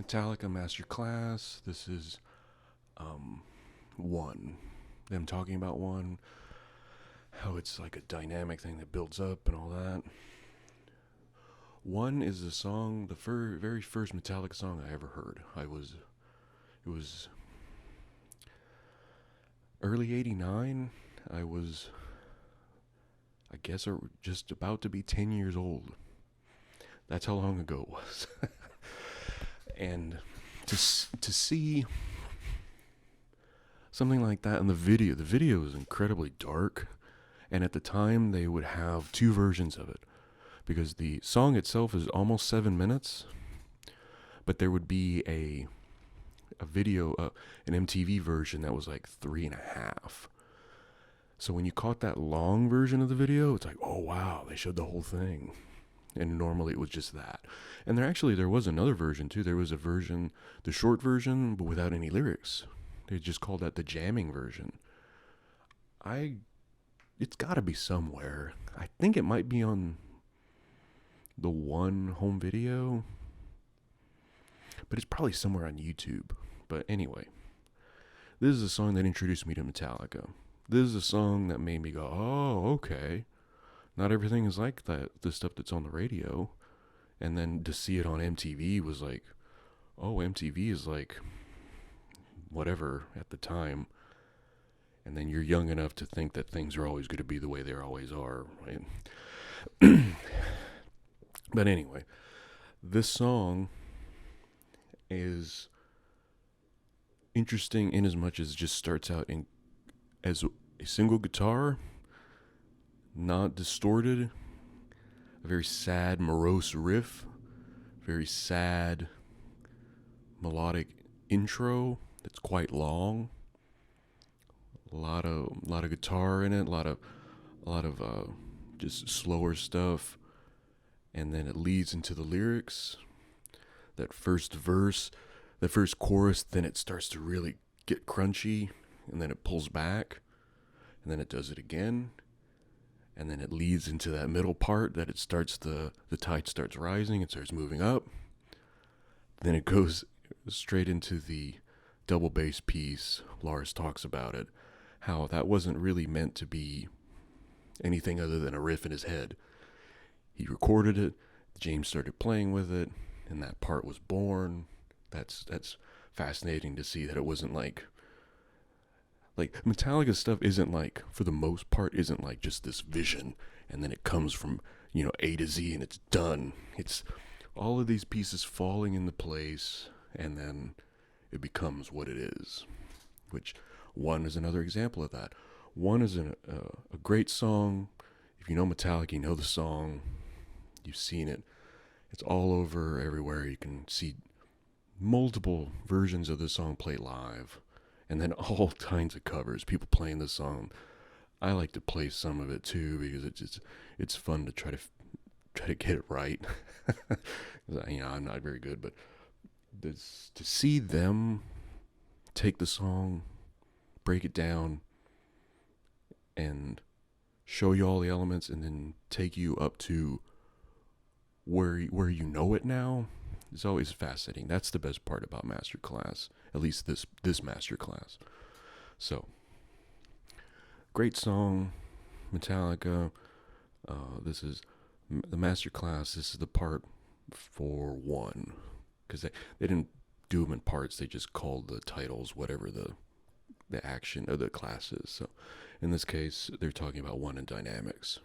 Metallica Masterclass. This is one. Them talking about one, how it's like a dynamic thing that builds up and all that. One is a song, the very first Metallica song I ever heard. It was early '89. I was, I guess, just about to be 10 years old. That's how long ago it was. And to see something like that in the video is incredibly dark. And at the time, they would have two versions of it because the song itself is almost 7 minutes, but there would be a video, an MTV version that was like 3.5. So when you caught that long version of the video, it's like, oh wow, they showed the whole thing. And normally it was just that. And there was another version too. There was a version, the short version, but without any lyrics. They just called that the jamming version. It's got to be somewhere. I think it might be on the one home video, but it's probably somewhere on YouTube. But anyway, this is a song that introduced me to Metallica. This is a song that made me go, oh, okay. Not everything is like that, the stuff that's on the radio. And then to see it on MTV was like, oh, MTV is like whatever at the time. And then you're young enough to think that things are always going to be the way they always are, right? But anyway, this song is interesting in as much as it just starts out as a single guitar, not distorted, a very sad, morose riff, very sad, melodic intro that's quite long. A lot of guitar in it, a lot of just slower stuff, and then it leads into the lyrics. That first verse, the first chorus, then it starts to really get crunchy, and then it pulls back, and then it does it again. And then it leads into that middle part that it starts the tide starts rising, it starts moving up. Then it goes straight into the double bass piece. Lars talks about it, how that wasn't really meant to be anything other than a riff in his head. He recorded it, James started playing with it, and that part was born. That's fascinating to see that it wasn't like Metallica stuff isn't like, for the most part, isn't like just this vision and then it comes from, A to Z and it's done. It's all of these pieces falling into place and then it becomes what it is. Which One is another example of that. One is a great song. If you know Metallica, you know the song. You've seen it. It's all over everywhere. You can see multiple versions of the song played live. And then all kinds of covers, people playing the song. I like to play some of it too because it's fun to try to get it right. I'm not very good, but to see them take the song, break it down, and show you all the elements, and then take you up to where you know it now. It's always fascinating. That's the best part about Masterclass, at least this Masterclass. So, great song, Metallica. This is the Masterclass. This is the part for one, because they didn't do them in parts. They just called the titles whatever the action of the class is. So, in this case, they're talking about one in dynamics.